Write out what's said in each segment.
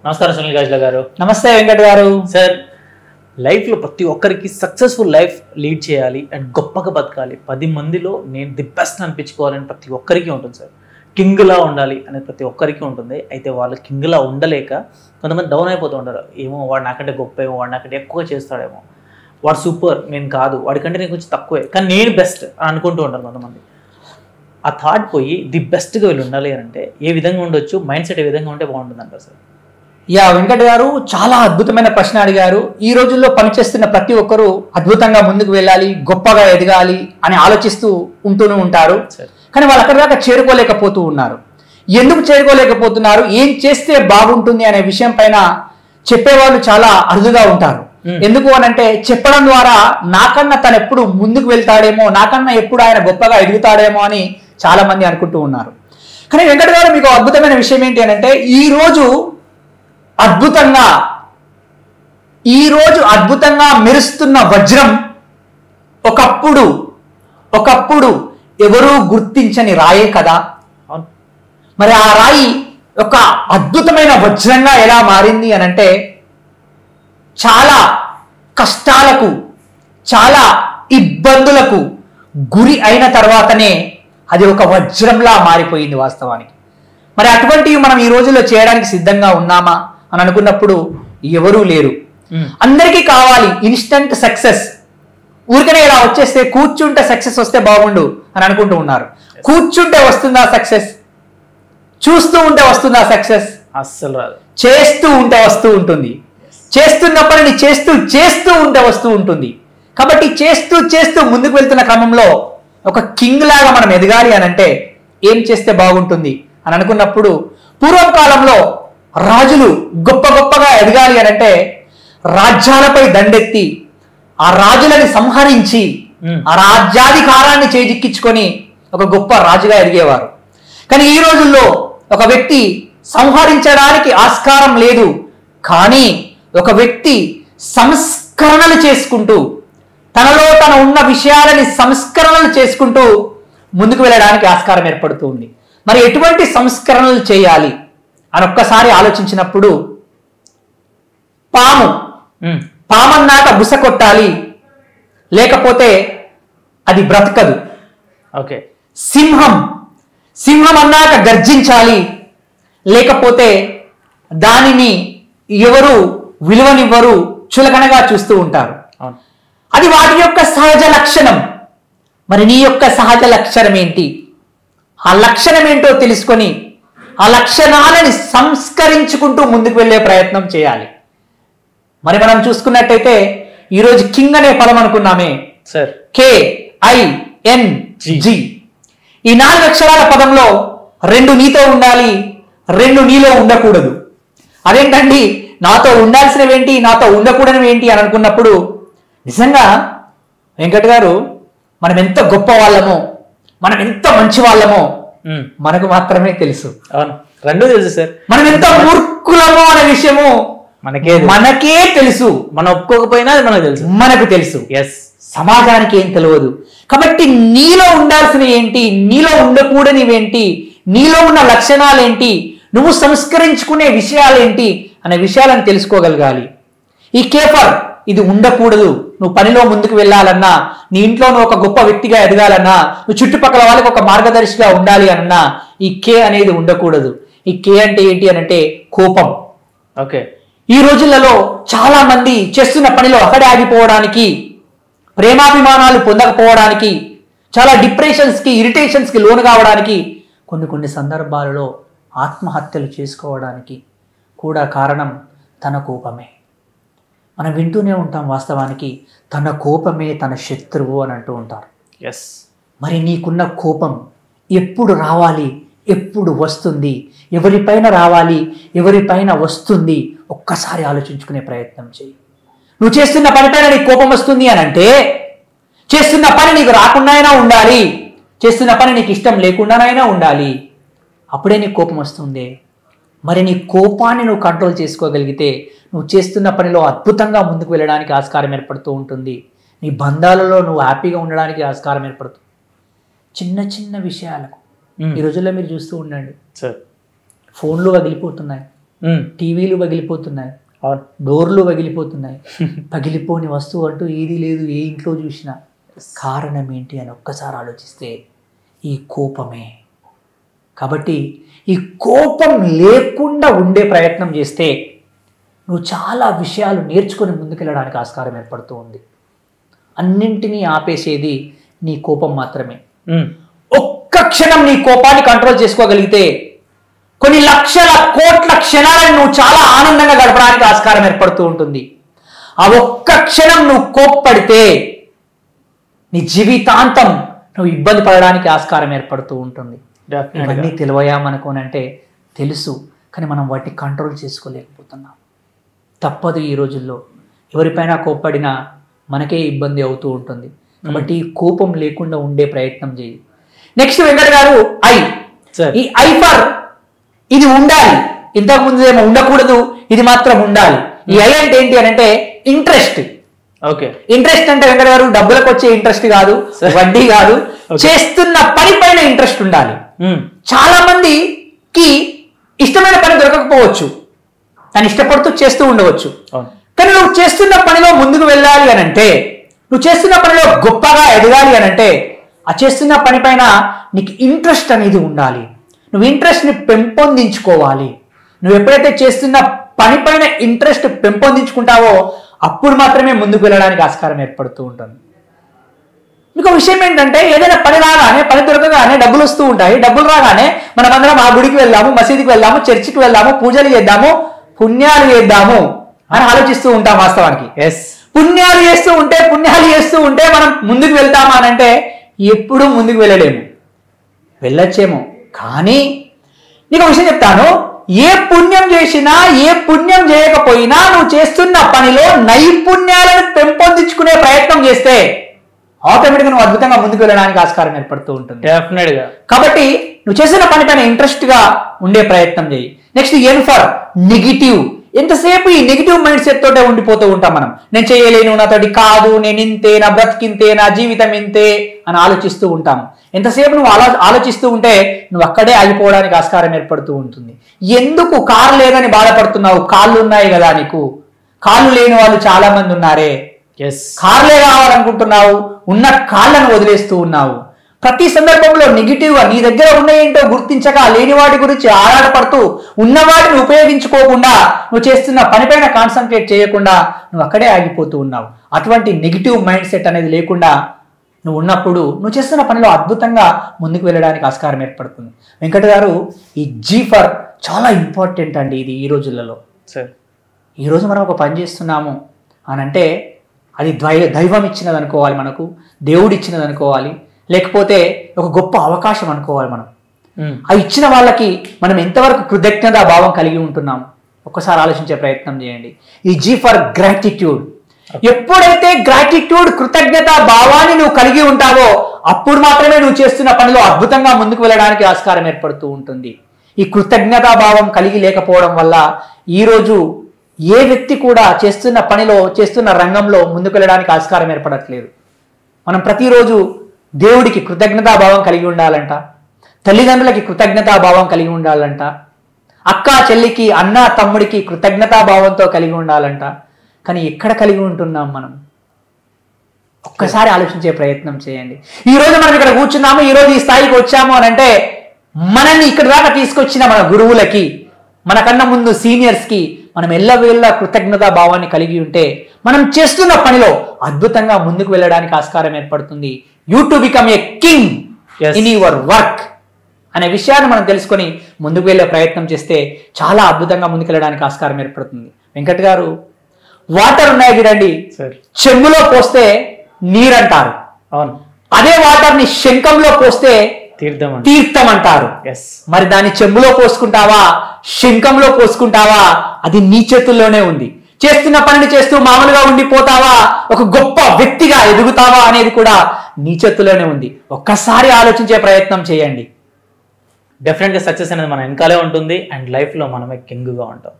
నమస్కారం సునీల్ గాజ్లా గారు. నమస్తే వెంకట్ గారు. సార్, లైఫ్లో ప్రతి ఒక్కరికి సక్సెస్ఫుల్ లైఫ్ లీడ్ చేయాలి అండ్ గొప్పగా బతకాలి, 10 మందిలో నేను ది బెస్ట్ అనిపించుకోవాలని ప్రతి ఒక్కరికి ఉంటుంది సార్. కింగ్లా ఉండాలి అనేది ప్రతి ఒక్కరికి ఉంటుంది. అయితే వాళ్ళు కింగ్లా ఉండలేక కొంతమంది డౌన్ అయిపోతూ ఉంటారు. ఏమో వాడు నాకంటే గొప్ప, ఏమో వాడు నాకంటే ఎక్కువ చేస్తాడేమో, వాడు సూపర్, నేను కాదు, వాడికంటే నేను కొంచెం తక్కువే, కానీ నేను బెస్ట్ అని అనుకుంటూ ఉంటారు కొంతమంది. ఆ థాట్ పోయి ది బెస్ట్గా వీళ్ళు ఉండాలి అని అంటే ఏ విధంగా ఉండొచ్చు, మైండ్ సెట్ ఏ విధంగా ఉంటే బాగుంటుంది అంటారు సార్? వెంకట్ గారు చాలా అద్భుతమైన ప్రశ్న అడిగారు. ఈ రోజుల్లో పనిచేస్తున్న ప్రతి ఒక్కరూ అద్భుతంగా ముందుకు వెళ్ళాలి, గొప్పగా ఎదగాలి అని ఆలోచిస్తూ ఉంటూనే ఉంటారు. కానీ వాళ్ళు అక్కడి దాకా చేరుకోలేకపోతూ ఉన్నారు. ఎందుకు చేరుకోలేకపోతున్నారు, ఏం చేస్తే బాగుంటుంది అనే విషయం పైన చెప్పేవాళ్ళు చాలా అరుదుగా ఉంటారు. ఎందుకు అనంటే చెప్పడం ద్వారా నాకన్నా తను ఎప్పుడు ముందుకు వెళ్తాడేమో, నాకన్నా ఎప్పుడు ఆయన గొప్పగా ఎదుగుతాడేమో అని చాలా మంది అనుకుంటూ ఉన్నారు. కానీ వెంకట్ గారు, మీకు అద్భుతమైన విషయం ఏంటి అనంటే ఈరోజు అద్భుతంగా మెరుస్తున్న వజ్రం ఒకప్పుడు ఎవరూ గుర్తించని రాయే కదా. మరి ఆ రాయి ఒక అద్భుతమైన వజ్రంగా ఎలా మారింది అనంటే చాలా కష్టాలకు, చాలా ఇబ్బందులకు గురి అయిన తర్వాతనే అది ఒక వజ్రంలా మారిపోయింది వాస్తవానికి. మరి అటువంటివి మనం ఈ రోజుల్లో చేయడానికి సిద్ధంగా ఉన్నామా అని అనుకున్నప్పుడు ఎవరూ లేరు. అందరికీ కావాలి ఇన్స్టంట్ సక్సెస్. ఊరికనే ఇలా వచ్చేస్తే, కూర్చుంటే సక్సెస్ వస్తే బాగుండు అని అనుకుంటూ ఉన్నారు. కూర్చుంటే వస్తుందా సక్సెస్? చూస్తూ ఉంటే వస్తుందా సక్సెస్? అస్సలు రాదు. చేస్తూ ఉంటే వస్తూ ఉంటుంది. చేస్తున్న పనిని చేస్తూ ఉంటే వస్తూ ఉంటుంది. కాబట్టి చేస్తూ ముందుకు వెళ్తున్న క్రమంలో ఒక కింగ్ లాగా మనం ఎదగాలి అని అంటే ఏం చేస్తే బాగుంటుంది అని అనుకున్నప్పుడు, పూర్వం కాలంలో రాజులు గొప్పగా ఎదగాలి అని అంటే రాజ్యాలపై దండెత్తి ఆ రాజులని సంహరించి ఆ రాజ్యాధికారాన్ని చేజిక్కించుకొని ఒక గొప్ప రాజుగా ఎదిగేవారు. కానీ ఈ రోజుల్లో ఒక వ్యక్తి సంహరించడానికి ఆస్కారం లేదు, కానీ ఒక వ్యక్తి సంస్కరణలు చేసుకుంటూ, తనలో ఉన్న విషయాలని సంస్కరణలు చేసుకుంటూ ముందుకు వెళ్ళడానికి ఆస్కారం ఏర్పడుతూ ఉంది. మరి ఎటువంటి సంస్కరణలు చేయాలి అని ఒక్కసారి ఆలోచించినప్పుడు, పామన్నాక బుస కొట్టాలి, లేకపోతే అది బ్రతకదు. ఓకే. సింహం అన్నాక గర్జించాలి, లేకపోతే దానిని ఎవరు విలువనివ్వరు, చులకనగా చూస్తూ ఉంటారు. అది వాటి యొక్క సహజ లక్షణం. మరి నీ యొక్క సహజ లక్షణం ఏంటి? ఆ లక్షణం ఏంటో తెలుసుకొని ఆ లక్షణాలని సంస్కరించుకుంటూ ముందుకు వెళ్ళే ప్రయత్నం చేయాలి. మరి మనం చూసుకున్నట్టయితే ఈరోజు కింగ్ అనే పదం అనుకున్నామే సార్, KING. ఈ 4 అక్షరాల పదంలో 2 నీతో ఉండాలి, 2 నీలో ఉండకూడదు. అదేంటండి, నాతో ఉండాల్సినవేంటి, నాతో ఉండకూడనివి ఏంటి అని అనుకున్నప్పుడు, నిజంగా వెంకట్ గారు, మనం ఎంత గొప్ప వాళ్ళమో, మనం ఎంత మంచి వాళ్ళమో మనకు మాత్రమే తెలుసు. అవును, రెండూ తెలుసు సార్. మనం ఎంత మూర్ఖులమో అనే విషయము మనకే తెలుసు. మనం ఒప్పుకోకపోయినా అది మనకు తెలుసు. ఎస్, సమాజానికి ఏం తెలియదు. కాబట్టి నీలో ఉండాల్సినవి ఏంటి, నీలో ఉండకూడనివేంటి, నీలో ఉన్న లక్షణాలేంటి, నువ్వు సంస్కరించుకునే విషయాలేంటి అనే విషయాలను తెలుసుకోగలగాలి. ఈ కేఫర్ ఇది ఉండకూడదు. నువ్వు పనిలో ముందుకు వెళ్ళాలన్నా, నీ ఇంట్లో నువ్వు ఒక గొప్ప వ్యక్తిగా ఎదగాలన్నా, నువ్వు చుట్టుపక్కల వాళ్ళకి ఒక మార్గదర్శిగా ఉండాలి అన్నా ఈ కే అనేది ఉండకూడదు. ఈ కే అంటే ఏంటి అని అంటే కోపం. ఓకే. ఈ రోజులలో చాలా మంది చేస్తున్న పనిలో అక్కడే ఆగిపోవడానికి, ప్రేమాభిమానాలు పొందకపోవడానికి, చాలా డిప్రెషన్స్కి, ఇరిటేషన్స్కి లోను కావడానికి, కొన్ని సందర్భాలలో ఆత్మహత్యలు చేసుకోవడానికి కూడా కారణం తన కోపమే. మనం వింటూనే ఉంటాం, వాస్తవానికి తన కోపమే తన శత్రువు అని అంటూ ఉంటారు. ఎస్. మరి నీకున్న కోపం ఎప్పుడు రావాలి, ఎప్పుడు వస్తుంది, ఎవరిపైన రావాలి, ఎవరిపైన వస్తుంది, ఒక్కసారి ఆలోచించుకునే ప్రయత్నం చేయి. నువ్వు చేస్తున్న పనిపైన నీకు కోపం వస్తుంది అని అంటే చేస్తున్న పని నీకు రాకుండానైనా ఉండాలి, చేస్తున్న పని నీకు ఇష్టం లేకుండానైనా ఉండాలి, అప్పుడే నీకు కోపం వస్తుంది. మరి నీ కోపాన్ని నువ్వు కంట్రోల్ చేసుకోగలిగితే నువ్వు చేస్తున్న పనిలో అద్భుతంగా ముందుకు వెళ్ళడానికి ఆస్కారం ఏర్పడుతూ ఉంటుంది. నీ బంధాలలో నువ్వు హ్యాపీగా ఉండడానికి ఆస్కారం ఏర్పడుతుంది. చిన్న చిన్న విషయాలకు ఈ రోజుల్లో మీరు చూస్తూ ఉండండి, సార్ ఫోన్లు పగిలిపోతున్నాయి, టీవీలు పగిలిపోతున్నాయి, డోర్లు పగిలిపోతున్నాయి. పగిలిపోని వస్తువు అంటూ ఏది లేదు ఏ ఇంట్లో చూసినా. కారణం ఏంటి అని ఒక్కసారి ఆలోచిస్తే ఈ కోపమే. కాబట్టి ఈ కోపం లేకుండా ఉండే ప్రయత్నం చేస్తే నువ్వు చాలా విషయాలు నేర్చుకొని ముందుకెళ్ళడానికి ఆస్కారం ఏర్పడుతూ ఉంది. అన్నింటినీ ఆపేసేది నీ కోపం మాత్రమే. ఒక్క క్షణం నీ కోపాన్ని కంట్రోల్ చేసుకోగలిగితే కొన్ని లక్షల కోట్ల క్షణాలను నువ్వు చాలా ఆనందంగా గడపడానికి ఆస్కారం ఏర్పడుతూ ఉంటుంది. ఆ ఒక్క క్షణం నువ్వు కోప్పడితే నీ జీవితాంతం నువ్వు ఇబ్బంది పడడానికి ఆస్కారం ఏర్పడుతూ ఉంటుంది. ఇవన్నీ తెలివయామనుకోనంటే తెలుసు, కానీ మనం వాటిని కంట్రోల్ చేసుకోలేకపోతున్నాం. తప్పదు. ఈ రోజుల్లో ఎవరిపైన కోప్పడినా మనకే ఇబ్బంది అవుతూ ఉంటుంది. కాబట్టి కోపం లేకుండా ఉండే ప్రయత్నం చేయి. నెక్స్ట్ వెంకట గారు ఈ ఐ ఫర్ ఇది ఉండాలి, ఇంతకుముందు ఏమో ఉండకూడదు, ఇది మాత్రం ఉండాలి. ఈ ఐ అంటే ఏంటి అని అంటే ఇంట్రెస్ట్. ఓకే, ఇంట్రెస్ట్ అంటే వెంకట గారు డబ్బులకు వచ్చే ఇంట్రెస్ట్ కాదు, వడ్డీ కాదు, చేస్తున్న పని పైన ఇంట్రెస్ట్ ఉండాలి. చాలా మందికి ఇష్టమైన పని దొరకకపోవచ్చు, దాన్ని ఇష్టపడుతూ చేస్తూ ఉండవచ్చు. కానీ నువ్వు చేస్తున్న పనిలో ముందుకు వెళ్ళాలి అని అంటే, నువ్వు చేస్తున్న పనిలో గొప్పగా ఎదగాలి అని అంటే, ఆ చేస్తున్న పని పైన నీకు ఇంట్రెస్ట్ అనేది ఉండాలి. నువ్వు ఇంట్రెస్ట్ని పెంపొందించుకోవాలి. నువ్వు ఎప్పుడైతే చేస్తున్న పని పైన ఇంట్రెస్ట్ పెంపొందించుకుంటావో అప్పుడు మాత్రమే ముందుకు వెళ్ళడానికి ఆస్కారం ఏర్పడుతూ ఉంటుంది. ఇంకో విషయం ఏంటంటే, ఏదైనా పని రాగానే, పని దొరకగానే డబ్బులు వస్తూ ఉంటాయి. డబ్బులు రాగానే మనమందరం ఆ గుడికి వెళ్దాము, మసీదుకి వెళ్దాము, చర్చికి వెళ్దాము, పూజలు చేద్దాము, పుణ్యాలు చేద్దాము అని ఆలోచిస్తూ ఉంటాం. వాస్తవానికి పుణ్యాలు చేస్తూ ఉంటే మనం ముందుకు వెళ్తామా అని అంటే ఎప్పుడూ ముందుకు వెళ్ళలేము. వెళ్ళొచ్చేమో, కానీ నీకు విషయం చెప్తాను. ఏ పుణ్యం చేసినా ఏ పుణ్యం చేయకపోయినా నువ్వు చేస్తున్న పనిలో నైపుణ్యాలను పెంపొందించుకునే ప్రయత్నం చేస్తే ఆటోమేటిక్గా నువ్వు అద్భుతంగా ముందుకు వెళ్ళడానికి ఆస్కారం ఏర్పడుతూ ఉంటుంది. డెఫినెట్గా. కాబట్టి నువ్వు చేసిన పని పైన ఇంట్రెస్ట్ గా ఉండే ప్రయత్నం చేయి. Next N for negative. ఎంతసేపు ఈ నెగిటివ్ మైండ్ సెట్ తోటే ఉండిపోతూ ఉంటాం మనం. నేను చేయలేను, నాతోటి కాదు, నేను ఇంతే, నా బ్రతికింతే, నా జీవితం ఇంతే అని ఆలోచిస్తూ ఉంటాము. ఎంతసేపు నువ్వు ఆలోచిస్తూ ఉంటే నువ్వు అక్కడే ఆగిపోవడానికి ఆస్కారం ఏర్పడుతూ ఉంటుంది. ఎందుకు కారు లేదని బాధపడుతున్నావు? కాళ్ళు ఉన్నాయి కదా నీకు. కాళ్ళు లేని వాళ్ళు చాలా మంది ఉన్నారే. కార్లే కావాలనుకుంటున్నావు, ఉన్న కాళ్ళను వదిలేస్తూ ఉన్నావు. ప్రతి సందర్భంలో నెగిటివ్గా నీ దగ్గర ఉన్నాయేంటో గుర్తించక లేని వాటి గురించి ఆరాటపడుతూ ఉన్న వాటిని ఉపయోగించుకోకుండా నువ్వు చేస్తున్న పనిపైన కాన్సన్ట్రేట్ చేయకుండా నువ్వు అక్కడే ఆగిపోతూ ఉన్నావు. అటువంటి నెగిటివ్ మైండ్ సెట్ అనేది లేకుండా నువ్వు ఉన్నప్పుడు నువ్వు చేస్తున్న పనిలో అద్భుతంగా ముందుకు వెళ్ళడానికి ఆస్కారం ఏర్పడుతుంది. వెంకట గారు, ఈ జీ ఫర్ చాలా ఇంపార్టెంట్ అండి. ఇది ఈ రోజులలో. ఈరోజు మనం ఒక పని చేస్తున్నాము అని అంటే అది దైవం ఇచ్చినది అనుకోవాలి, మనకు దేవుడు ఇచ్చినది అనుకోవాలి, లేకపోతే ఒక గొప్ప అవకాశం అనుకోవాలి. మనం ఆ ఇచ్చిన వాళ్ళకి మనం ఎంతవరకు కృతజ్ఞతా భావం కలిగి ఉంటున్నాం ఒక్కసారి ఆలోచించే ప్రయత్నం చేయండి. ఈ జీ ఫర్ గ్రాటిట్యూడ్. ఎప్పుడైతే గ్రాటిట్యూడ్, కృతజ్ఞతా భావాన్ని నువ్వు కలిగి ఉంటావో అప్పుడు మాత్రమే నువ్వు చేస్తున్న పనిలో అద్భుతంగా ముందుకు వెళ్ళడానికి ఆస్కారం ఏర్పడుతూ ఉంటుంది. ఈ కృతజ్ఞతా భావం కలిగి లేకపోవడం వల్ల ఈరోజు ఏ వ్యక్తి కూడా చేస్తున్న పనిలో, చేస్తున్న రంగంలో ముందుకు వెళ్ళడానికి ఆస్కారం ఏర్పడట్లేదు. మనం ప్రతిరోజు దేవుడికి కృతజ్ఞతాభావం కలిగి ఉండాలంట, తల్లిదండ్రులకి కృతజ్ఞతాభావం కలిగి ఉండాలంట, అక్క చెల్లికి, అన్న తమ్ముడికి కృతజ్ఞతాభావంతో కలిగి ఉండాలంట. కానీ ఎక్కడ కలిగి ఉంటున్నాం మనం? ఒక్కసారి ఆలోచించే ప్రయత్నం చేయండి. ఈరోజు మనం ఇక్కడ కూర్చున్నాము, ఈరోజు ఈ స్థాయికి వచ్చాము అని అంటే మనల్ని ఇక్కడ దాకా తీసుకొచ్చిన మన గురువులకి, మనకన్నా ముందు సీనియర్స్కి మనం ఎల్లవేళ్ళ కృతజ్ఞతా భావాన్ని కలిగి ఉంటే మనం చేస్తున్న పనిలో అద్భుతంగా ముందుకు వెళ్ళడానికి ఆస్కారం ఏర్పడుతుంది. You to become a king in your work అనే విషయాన్ని మనం తెలుసుకొని ముందుకు వెళ్ళే ప్రయత్నం చేస్తే చాలా అద్భుతంగా ముందుకు వెళ్ళడానికి ఆస్కారం ఏర్పడుతుంది. వెంకట్ గారు, వాటర్ ఉన్నాయి చూడండి, చెంబులో పోస్తే నీరు అంటారు. అదే వాటర్ని శంఖంలో పోస్తే తీర్థం అంటారు. మరి దాన్ని చెంబులో పోసుకుంటావా, శంఖంలో పోసుకుంటావా, అది నీ చేతుల్లోనే ఉంది. చేస్తున్న పనిని చేస్తూ మామూలుగా ఉండిపోతావా, ఒక గొప్ప వ్యక్తిగా ఎదుగుతావా అనేది కూడా నీ చేతుల్లోనే ఉంది. ఒక్కసారి ఆలోచించే ప్రయత్నం చేయండి. డెఫినెట్గా సక్సెస్ అనేది మన వెనకాలే ఉంటుంది అండ్ లైఫ్లో మనమే కింగ్గా ఉంటాం.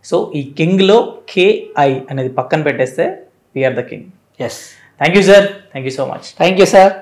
సో ఈ కింగ్లో KI అనేది పక్కన పెట్టేస్తే we are the king. Yes. Thank you sir. Thank you so much. Thank you sir.